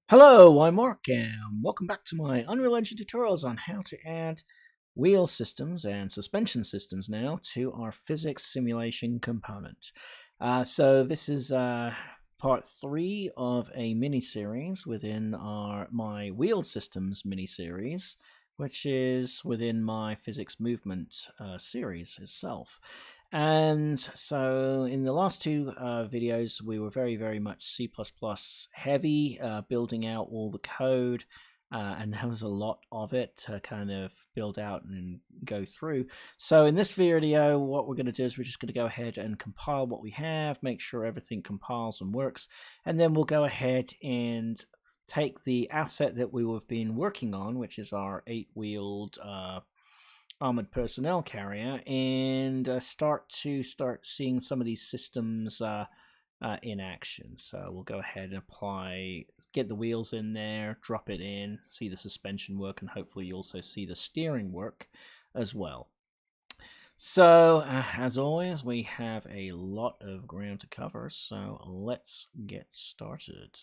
Hello, I'm Mark, and welcome back to my Unreal Engine tutorials on how to add wheel systems and suspension systems now to our physics simulation component. So this is part 3 of a mini-series within my wheel systems mini-series, which is within my physics movement series itself. And so in the last two videos, we were very much C++ heavy, building out all the code, and there was a lot of it to kind of build out and go through. So in this video, what we're going to do is we're just going to go ahead and compile what we have, make sure everything compiles and works, and then we'll go ahead and take the asset that we have been working on, which is our 8-wheeled armored personnel carrier, and start seeing some of these systems in action. So we'll go ahead and apply, get the wheels in there, drop it in, see the suspension work, and hopefully you also see the steering work as well. So as always, we have a lot of ground to cover, so let's get started.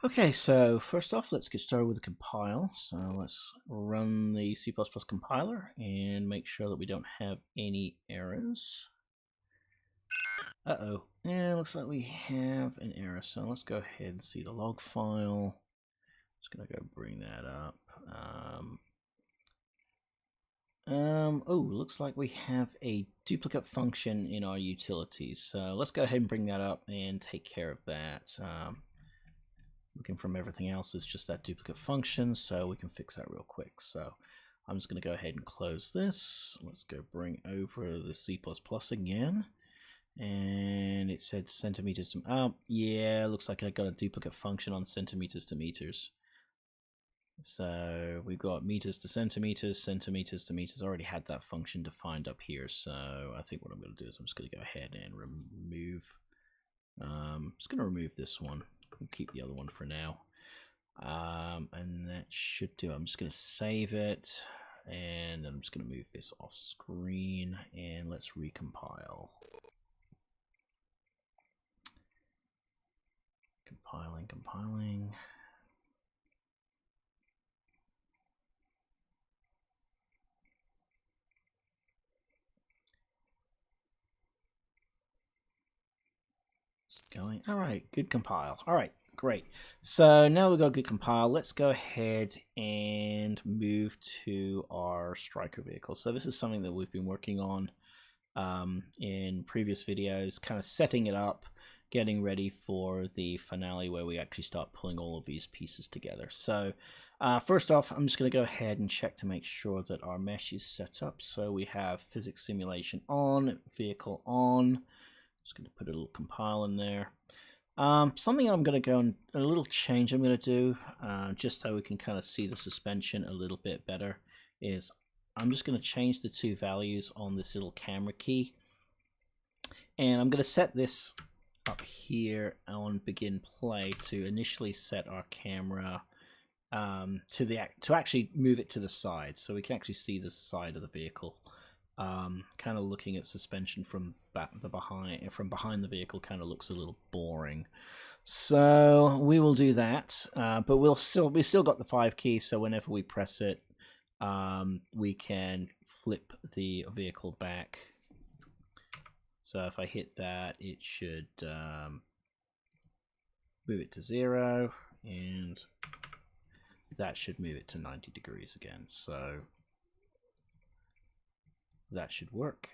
Okay, so first off, let's get started with the compile. So let's run the C++ compiler and make sure that we don't have any errors. Uh-oh, yeah, looks like we have an error. So let's go ahead and see the log file. Just gonna go bring that up. Oh, looks like we have a duplicate function in our utilities. So let's go ahead and bring that up and take care of that. Looking from everything else is just that duplicate function, so we can fix that real quick. So I'm just going to go ahead and close this. Let's go bring over the C++ again. And it said centimeters to... Oh, yeah, looks like I got a duplicate function on centimeters to meters. So we've got meters to centimeters, centimeters to meters. I already had that function defined up here, so I think what I'm going to do is I'm just going to go ahead and remove... just going to remove this one. We'll keep the other one for now. And that should do. I'm just going to save it, and I'm just going to move this off screen, and let's recompile. Compiling. Going. All right, good compile. All right, great. So now we've got good compile. Let's go ahead and move to our Striker vehicle. So this is something that we've been working on in previous videos, kind of setting it up, getting ready for the finale where we actually start pulling all of these pieces together. So first off, I'm just going to go ahead and check to make sure that our mesh is set up. So we have physics simulation on, vehicle on. Just going to put a little compile in there. Something I'm going to go and a little change I'm going to do, just so we can kind of see the suspension a little bit better, is I'm just going to change the two values on this little camera key. And I'm going to set this up here on begin play to initially set our camera to actually move it to the side, so we can actually see the side of the vehicle. Kind of looking at suspension from behind the vehicle kind of looks a little boring. So we will do that, but we still got the 5 key, so whenever we press it, we can flip the vehicle back. So if I hit that, it should move it to 0, and that should move it to 90 degrees again. So that should work.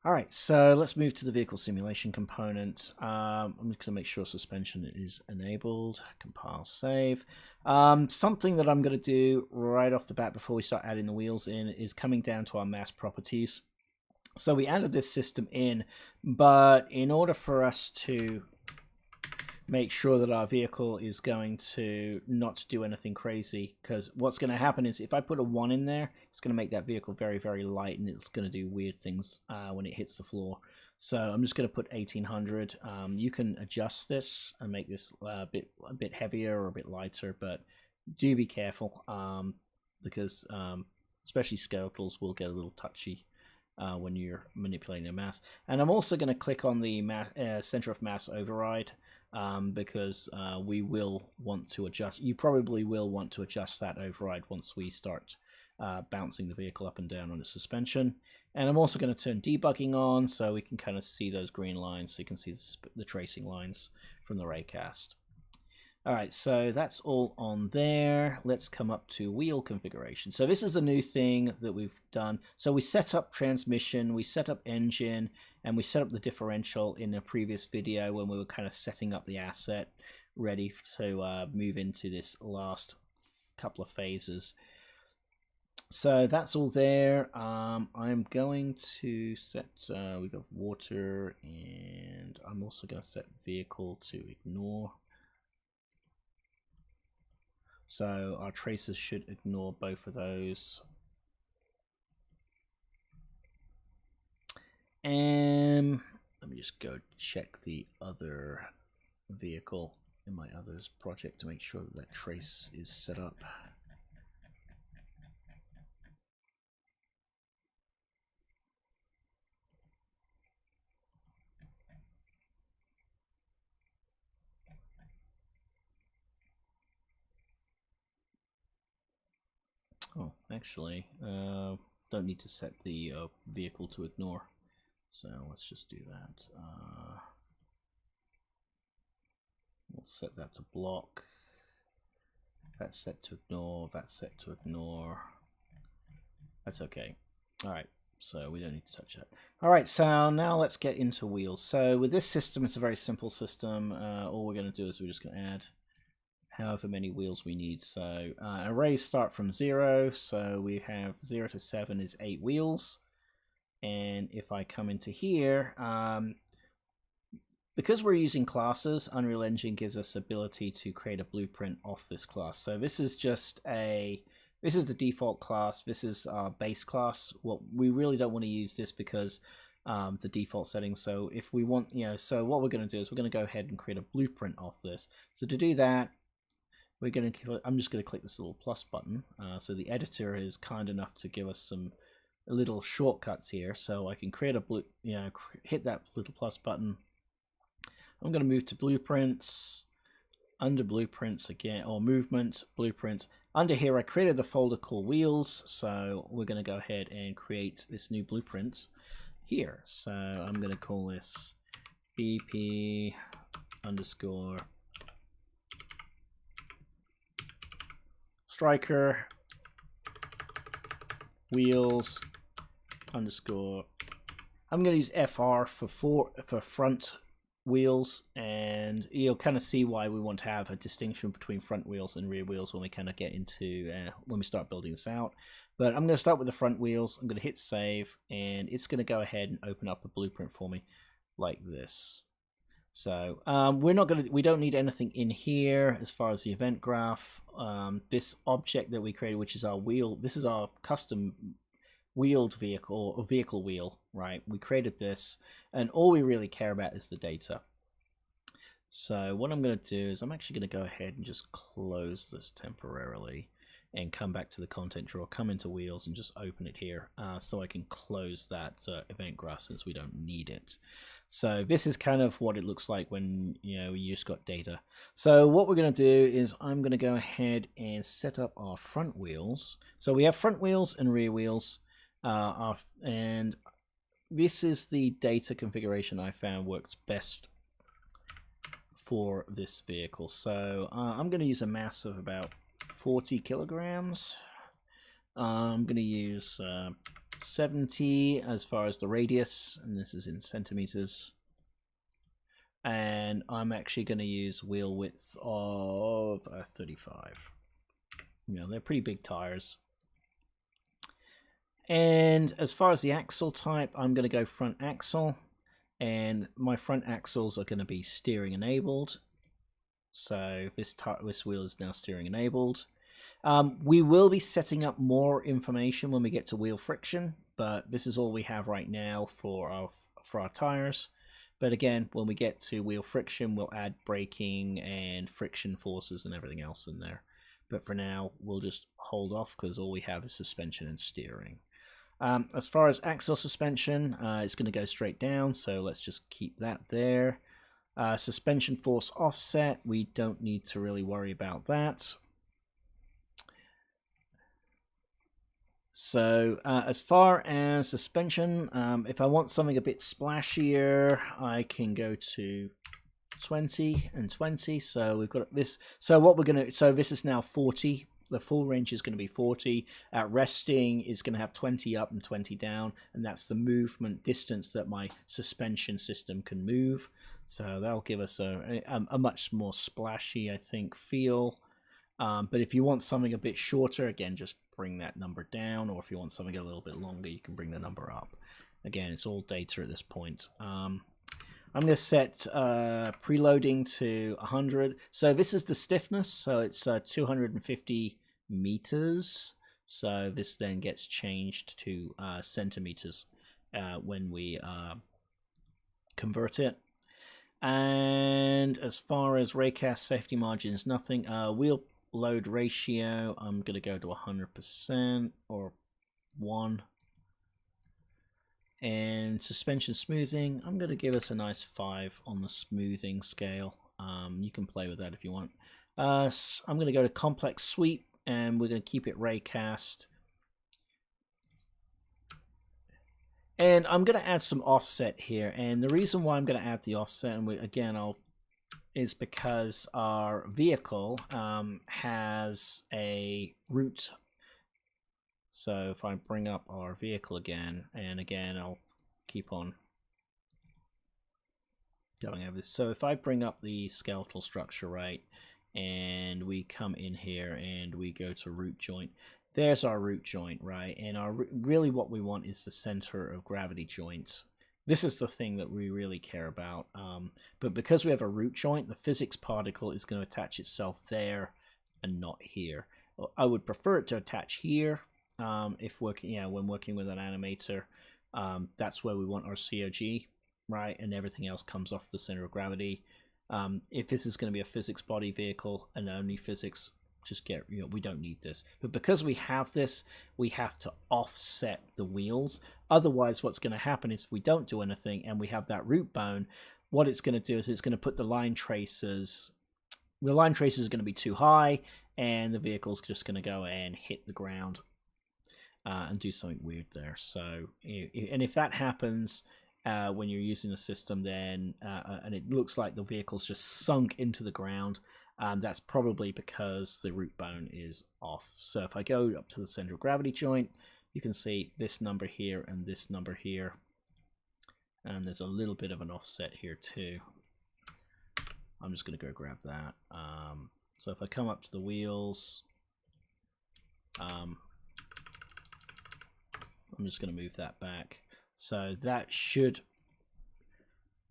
All right, so let's move to the vehicle simulation component. I'm just going to make sure suspension is enabled. Compile, save. Something that I'm going to do right off the bat before we start adding the wheels in is coming down to our mass properties. So we added this system in, but in order for us to make sure that our vehicle is going to not do anything crazy, because what's going to happen is if I put a 1 in there, it's going to make that vehicle very light, and it's going to do weird things when it hits the floor. So I'm just going to put 1800. You can adjust this and make this a bit heavier or a bit lighter, but do be careful, because especially skeletals will get a little touchy when you're manipulating the mass. And I'm also going to click on the center of mass override. because we will want to adjust. You probably will want to adjust that override once we start bouncing the vehicle up and down on its suspension. And I'm also going to turn debugging on so we can kind of see those green lines, so you can see the tracing lines from the raycast. All right, so that's all on there. Let's come up to wheel configuration. So this is the new thing that we've done. So we set up transmission, we set up engine, and we set up the differential in a previous video when we were kind of setting up the asset ready to move into this last couple of phases. So that's all there. I'm going to set, we got water, and I'm also going to set vehicle to ignore. So our tracers should ignore both of those. And let me just go check the other vehicle in my others project to make sure that that trace is set up. Oh, actually, don't need to set the vehicle to ignore. So let's just do that. We'll set that to block. That's set to ignore. That's set to ignore. That's okay. All right. So we don't need to touch that. All right, so now let's get into wheels. So with this system, it's a very simple system. All we're going to do is we're just going to add however many wheels we need. So arrays start from 0, so we have 0 to 7 is 8 wheels. And if I come into here, because we're using classes, Unreal Engine gives us ability to create a blueprint off this class. So this is just this is the default class. This is our base class. Well, we really don't want to use this because the default settings. So if we want, so what we're going to do is we're going to go ahead and create a blueprint off this. So to do that, we're going to, I'm just going to click this little plus button. So the editor is kind enough to give us some little shortcuts here. So I can create a hit that little plus button. I'm going to move to blueprints, under blueprints again, or movement, blueprints. Under here, I created the folder called wheels. So we're going to go ahead and create this new blueprint here. So I'm going to call this BP underscore striker wheels underscore. I'm going to use FR for front wheels, and you'll kind of see why we want to have a distinction between front wheels and rear wheels when we kind of get into when we start building this out. But I'm going to start with the front wheels. I'm going to hit save, and it's going to go ahead and open up a blueprint for me like this. So we don't need anything in here as far as the event graph. This object that we created, which is our wheel, this is our custom wheeled vehicle, or vehicle wheel, right? We created this, and all we really care about is the data. So what I'm going to do is I'm actually going to go ahead and just close this temporarily and come back to the content drawer, come into wheels and just open it here so I can close that event graph since we don't need it. So this is kind of what it looks like when you just got data. So what we're going to do is I'm going to go ahead and set up our front wheels. So we have front wheels and rear wheels. And this is the data configuration I found works best for this vehicle. So I'm going to use a mass of about 40 kilograms. I'm going to use 70 as far as the radius, and this is in centimeters. And I'm actually going to use wheel width of 35. They're pretty big tires. And as far as the axle type, I'm going to go front axle, and my front axles are going to be steering enabled. So this wheel is now steering enabled. We will be setting up more information when we get to wheel friction, but this is all we have right now for our tires. But again, when we get to wheel friction, we'll add braking and friction forces and everything else in there. But for now, we'll just hold off because all we have is suspension and steering. As far as axle suspension, it's going to go straight down, so let's just keep that there. Suspension force offset, we don't need to really worry about that. So as far as suspension, if I want something a bit splashier, I can go to 20 and 20. So we've got this. So what we're going to, so this is now 40. The full range is going to be 40. At resting is going to have 20 up and 20 down, and that's the movement distance that my suspension system can move. So that'll give us a much more splashy, I think, feel. But if you want something a bit shorter, again, just bring that number down, or if you want something a little bit longer, you can bring the number up. Again, it's all data at this point. I'm going to set preloading to 100. So this is the stiffness, so it's 250 meters. So this then gets changed to centimeters when we convert it. And as far as raycast safety margins, nothing. Wheel load ratio, I'm going to go to 100% or 1. And suspension smoothing, I'm going to give us a nice 5 on the smoothing scale. You can play with that if you want. I'm going to go to complex sweep, and we're going to keep it raycast. And I'm going to add some offset here. And the reason why I'm going to add the offset, and is because our vehicle has a root. So if I bring up our vehicle again, and again, I'll keep on going over this. So if I bring up the skeletal structure, right, and we come in here and we go to root joint, there's our root joint, right? And really what we want is the center of gravity joint. This is the thing that we really care about. But because we have a root joint, the physics particle is going to attach itself there and not here. I would prefer it to attach here. If working, when working with an animator, that's where we want our COG, right? And everything else comes off the center of gravity. If this is going to be a physics body vehicle and only physics, just we don't need this. But because we have this, we have to offset the wheels. Otherwise, what's going to happen is if we don't do anything and we have that root bone, what it's going to do is it's going to put the line traces. The line traces are going to be too high, and the vehicle's just going to go and hit the ground. And do something weird there. So, and if that happens when you're using the system, then and it looks like the vehicle's just sunk into the ground, that's probably because the root bone is off. So if I go up to the center of gravity joint, you can see this number here and this number here, and there's a little bit of an offset here too. I'm just going to go grab that. So if I come up to the wheels, I'm just going to move that back. So that should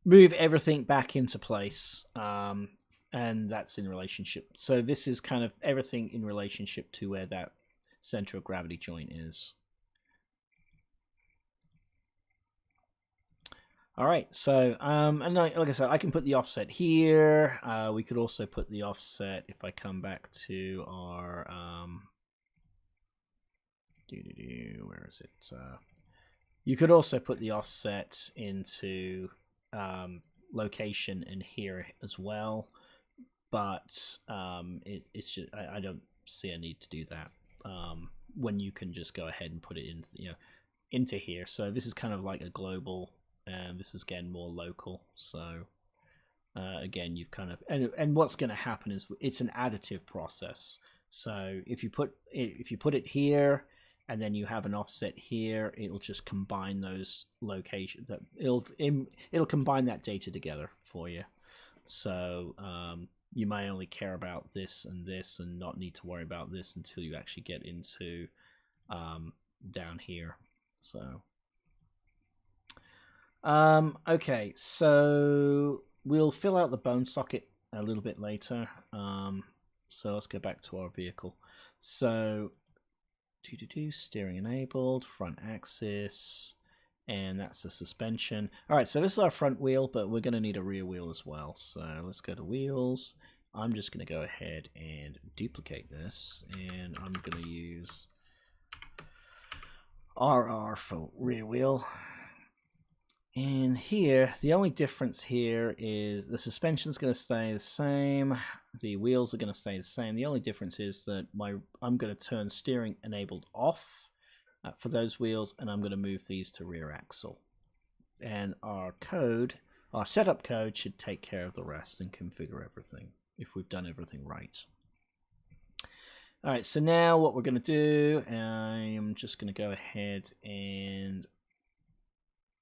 move everything back into place. And that's in relationship. So this is kind of everything in relationship to where that center of gravity joint is. All right, so and like I said, I can put the offset here. We could also put the offset if I come back to our where is it? You could also put the offset into location in here as well, but it's just I don't see a need to do that when you can just go ahead and put it into here. So this is kind of like a global, and this is again more local. So again, you've kind of and what's going to happen is it's an additive process. So if you put it here, and then you have an offset here, it'll just combine those locations. It'll combine that data together for you. So you may only care about this and not need to worry about this until you actually get into down here. So okay, so we'll fill out the bone socket a little bit later. So let's go back to our vehicle. So steering enabled, front axis, and that's the suspension. All right, so this is our front wheel, but we're going to need a rear wheel as well. So let's go to wheels. I'm just going to go ahead and duplicate this, and I'm going to use RR for rear wheel. And here, the only difference here is the suspension's going to stay the same. The wheels are going to stay the same. The only difference is that I'm going to turn steering enabled off for those wheels, and I'm going to move these to rear axle. And our setup code should take care of the rest and configure everything if we've done everything right. All right, so now what we're going to do, I'm just going to go ahead and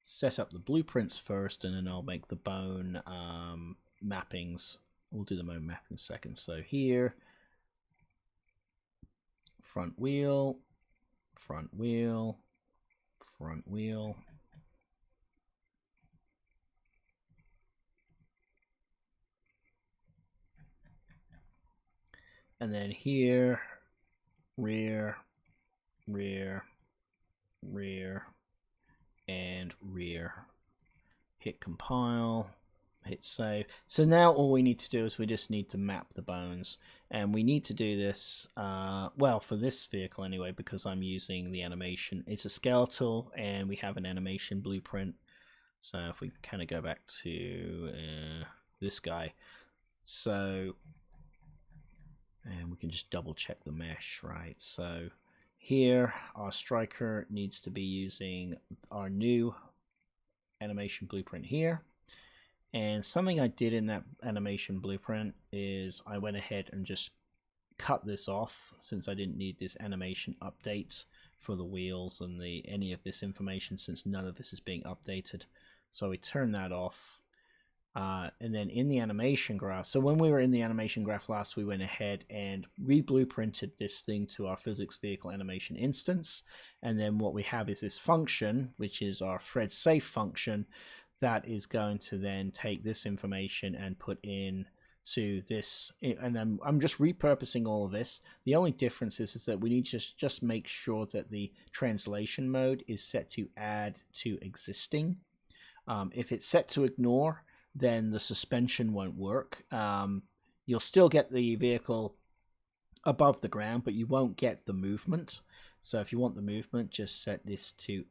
set up the blueprints first, and then I'll make the bone mappings. We'll do the bone mapping second. So here, front wheel, front wheel, front wheel. And then here, rear, rear, rear, and rear. Hit compile, hit save. So now all we need to do is we just need to map the bones, and we need to do this well, for this vehicle anyway, because I'm using the animation. It's a skeletal and we have an animation blueprint. So if we kind of go back to this guy, so, and we can just double check the mesh, right? So here our striker needs to be using our new animation blueprint here. And something I did in that animation blueprint is I went ahead and just cut this off, since I didn't need this animation update for the wheels and any of this information, since none of this is being updated. So we turn that off. And then in the animation graph, so when we were in the animation graph last, we went ahead and re-blueprinted this thing to our physics vehicle animation instance. And then what we have is this function, which is our thread safe function, that is going to then take this information and put in to this. And I'm just repurposing all of this. The only difference is that we need to just make sure that the translation mode is set to add to existing. If it's set to ignore, then the suspension won't work. You'll still get the vehicle above the ground, but you won't get the movement. So if you want the movement, just set this to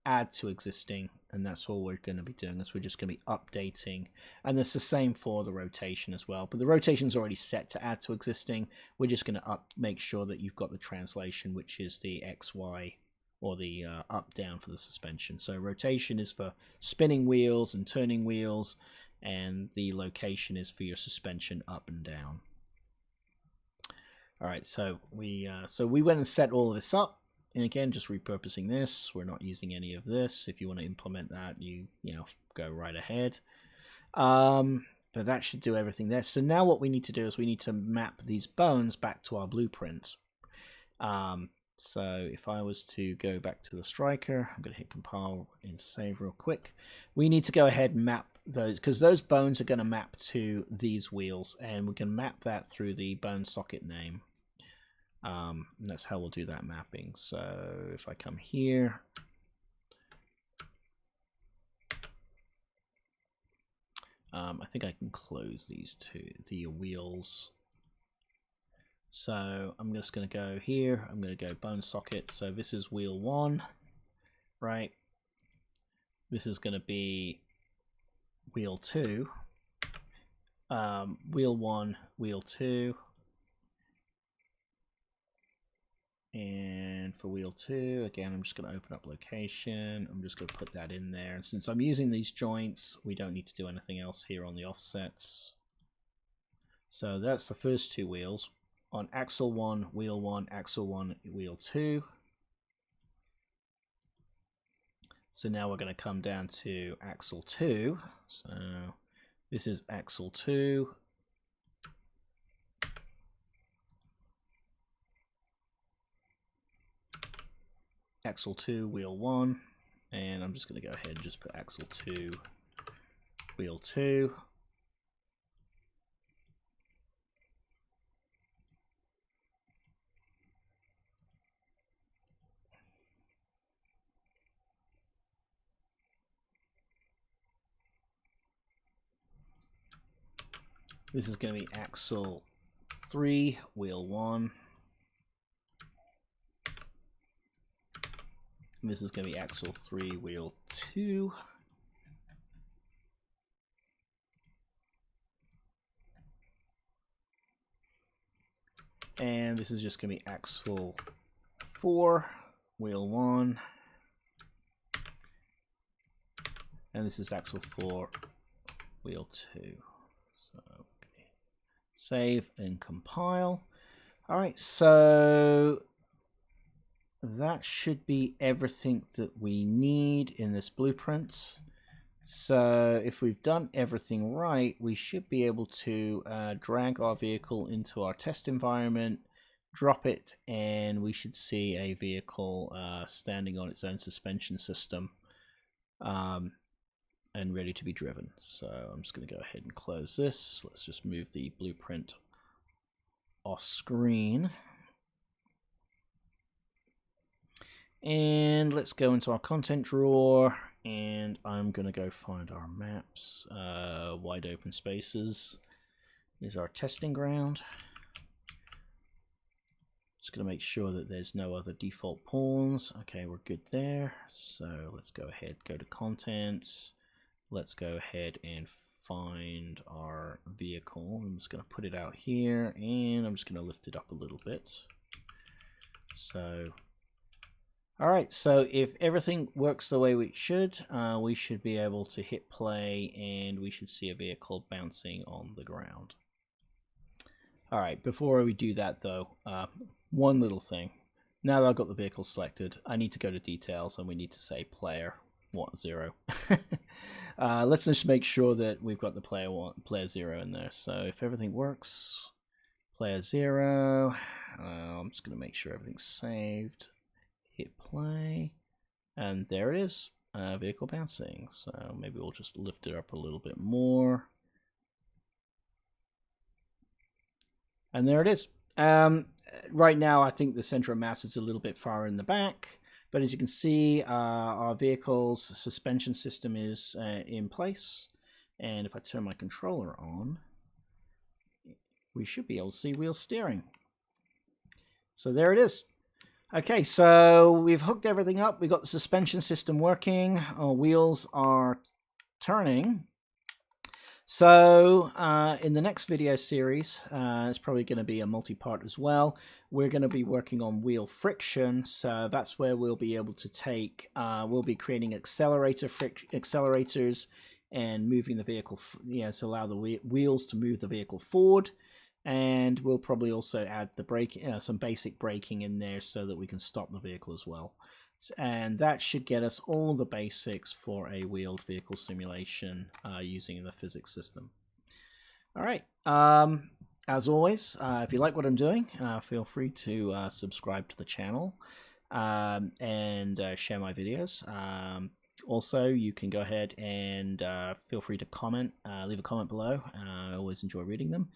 add to existing, and that's all we're going to be doing. Is we're just going to be updating, and it's the same for the rotation as well. But the rotation's already set to add to existing. We're just going to make sure that you've got the translation, which is the XY, or the up down for the suspension. So rotation is for spinning wheels and turning wheels, and the location is for your suspension up and down. All right, so we went and set all of this up. And again, just repurposing this. We're not using any of this. If you want to implement that, you know, go right ahead. But that should do everything there. So now what we need to do is we need to map these bones back to our blueprint. So if I was to go back to the striker, I'm going to hit compile and save real quick. We need to go ahead and map those, because those bones are going to map to these wheels, and we can map that through the bone socket name. And that's how we'll do that mapping. So if I come here, I think I can close these two, the wheels. So I'm just going to go here, I'm going to go bone socket. So this is wheel 1, right? This is going to be wheel 2, wheel 1, wheel 2. And for wheel 2, again, I'm just going to open up location. I'm just going to put that in there. And since I'm using these joints, we don't need to do anything else here on the offsets. So that's the first two wheels. On axle 1, wheel 1, axle 1, wheel 2. So now we're going to come down to axle 2. So this is axle 2. Axle 2, wheel 1, and I'm just going to go ahead and just put axle 2, wheel 2. This is going to be axle 3, wheel 1. This is going to be axle 3, wheel 2. And this is just going to be axle 4, wheel 1. And this is axle 4, wheel 2. So, okay. Save and compile. Alright, so that should be everything that we need in this blueprint. So if we've done everything right, we should be able to drag our vehicle into our test environment, drop it, and we should see a vehicle standing on its own suspension system and ready to be driven. So I'm just going to go ahead and close this. Let's just move the blueprint off screen. And let's go into our content drawer, and I'm going to go find our maps. Wide open spaces is our testing ground. Just going to make sure that there's no other default pawns. Okay, we're good there. So let's go ahead, go to contents. Let's go ahead and find our vehicle. I'm just going to put it out here, and I'm just going to lift it up a little bit. So alright, so if everything works the way we should be able to hit play and we should see a vehicle bouncing on the ground. Alright, before we do that though, one little thing. Now that I've got the vehicle selected, I need to go to details and we need to say player 0. Let's just make sure that we've got the player 0 in there. So if everything works, player 0, I'm just going to make sure everything's saved. Hit play, and there it is, vehicle bouncing. So maybe we'll just lift it up a little bit more, and there it is. Right now I think the center of mass is a little bit far in the back, but as you can see, our vehicle's suspension system is in place, and if I turn my controller on, we should be able to see wheel steering. So there it is. Okay, so we've hooked everything up. We've got the suspension system working. Our wheels are turning. So in the next video series, it's probably going to be a multi-part as well. We're going to be working on wheel friction. So that's where we'll be able to take, we'll be creating accelerators and moving the vehicle, to allow the wheels to move the vehicle forward. And we'll probably also add the some basic braking in there so that we can stop the vehicle as well. And that should get us all the basics for a wheeled vehicle simulation using the physics system. All right. As always, if you like what I'm doing, feel free to subscribe to the channel and share my videos. Also, you can go ahead and feel free to comment, leave a comment below. I always enjoy reading them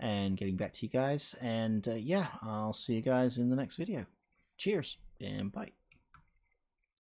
and getting back to you guys. And yeah, I'll see you guys in the next video. Cheers and bye.